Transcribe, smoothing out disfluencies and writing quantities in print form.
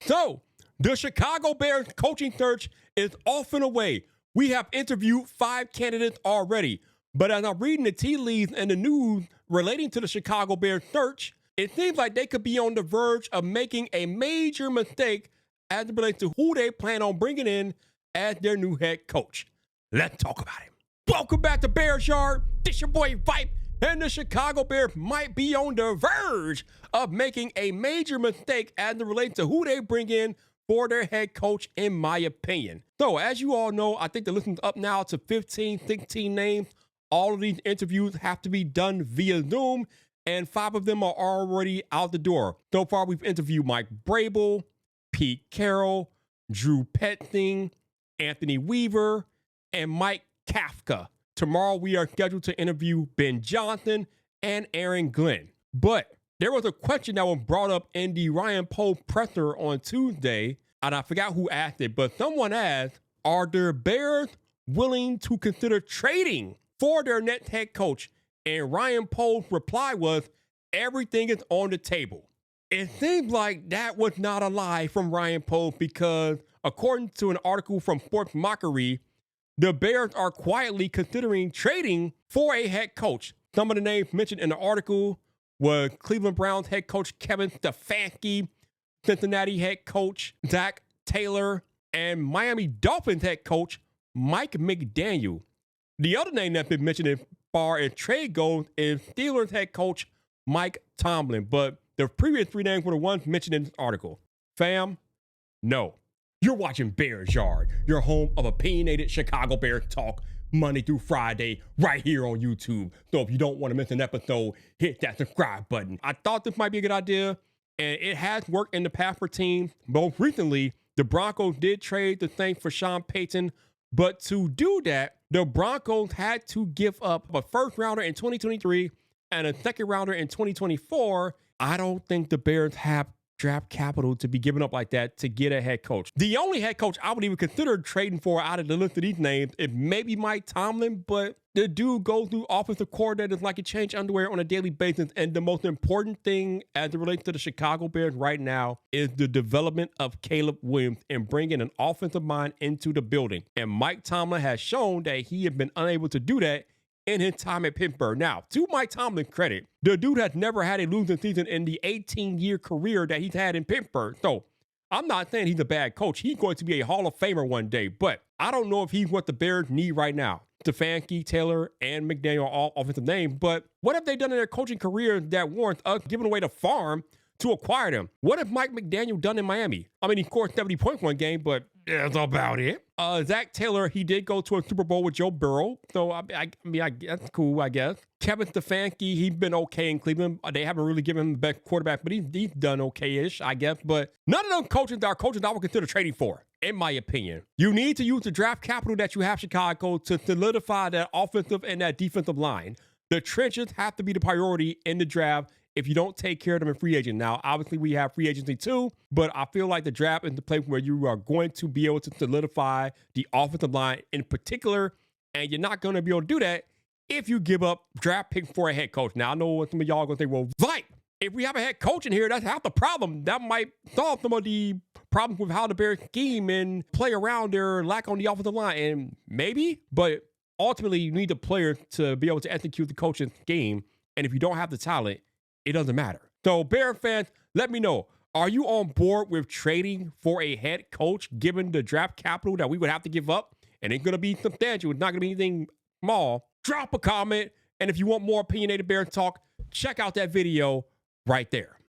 So, the Chicago Bears coaching search is off and away. We have interviewed 5 candidates already, but as I'm reading the tea leaves and the news relating to the Chicago Bears search, it seems like they could be on the verge of making a major mistake as it relates to who they plan on bringing in as their new head coach. Let's talk about it. Welcome back to Bears Yard. This your boy Vipe, and the Chicago Bears might be on the verge of making a major mistake as it relates to who they bring in for their head coach, in my opinion. So, as you all know, I think the list is up now to 15, 16 names. All of these interviews have to be done via Zoom, and 5 of them are already out the door. So far, we've interviewed Mike Brable, Pete Carroll, Drew Petzing, Anthony Weaver, and Mike Kafka. Tomorrow, we are scheduled to interview Ben Johnson and Aaron Glenn. But there was a question that was brought up in the Ryan Poles presser on Tuesday, and I forgot who asked it, but someone asked, are the Bears willing to consider trading for their next head coach? And Ryan Poles' reply was, everything is on the table. It seems like that was not a lie from Ryan Poles because, according to an article from Sports Mockery, the Bears are quietly considering trading for a head coach. Some of the names mentioned in the article was Cleveland Browns head coach Kevin Stefanski, Cincinnati head coach Zach Taylor, and Miami Dolphins head coach Mike McDaniel. The other name that's been mentioned as far as trade goes is Steelers head coach Mike Tomlin, but the previous 3 names were the ones mentioned in this article. Fam, no. You're watching Bears Yard, your home of opinionated Chicago Bears talk, Monday through Friday, right here on YouTube. So if you don't want to miss an episode, hit that subscribe button. I thought this might be a good idea, and it has worked in the past for teams. Most recently, the Broncos did trade the Saints for Sean Payton, but to do that, the Broncos had to give up a first rounder in 2023 and a second rounder in 2024. I don't think the Bears have draft capital to be given up like that to get a head coach. The only head coach I would even consider trading for out of the list of these names is maybe Mike Tomlin, but the dude goes through offensive coordinators like he change underwear on a daily basis. And the most important thing as it relates to the Chicago Bears right now is the development of Caleb Williams and bringing an offensive mind into the building. And Mike Tomlin has shown that he has been unable to do that in his time at Pittsburgh. Now, to Mike Tomlin's credit, the dude has never had a losing season in the 18-year career that he's had in Pittsburgh. So I'm not saying he's a bad coach. He's going to be a Hall of Famer one day, but I don't know if he's what the Bears need right now. Stefanski, Taylor, and McDaniel are all offensive names, but what have they done in their coaching career that warrants us giving away the farm to acquire them? What have Mike McDaniel done in Miami? I mean, he scored 70 points one game, but that's about it. Zach Taylor, he did go to a Super Bowl with Joe Burrow, so I mean, that's cool, I guess. Kevin Stefanski, he's been okay in Cleveland. They haven't really given him the best quarterback, but he's done okay-ish, I guess. But none of them coaches are coaches I would consider trading for, in my opinion. You need to use the draft capital that you have, Chicago, to solidify that offensive and that defensive line. The trenches have to be the priority in the draft if you don't take care of them in free agent. Now, obviously, we have free agency too, but I feel like the draft is the place where you are going to be able to solidify the offensive line in particular, and you're not going to be able to do that if you give up draft picks for a head coach. Now, I know some of y'all are going to say, well, Vipe, if we have a head coach in here, that's half the problem. That might solve some of the problems with how the Bears scheme and play around their lack on the offensive line. And maybe, but ultimately, you need the players to be able to execute the coaching scheme. And if you don't have the talent, it doesn't matter. So, Bear fans, let me know. Are you on board with trading for a head coach given the draft capital that we would have to give up? And it's going to be substantial. It's not going to be anything small. Drop a comment. And if you want more opinionated Bears talk, check out that video right there.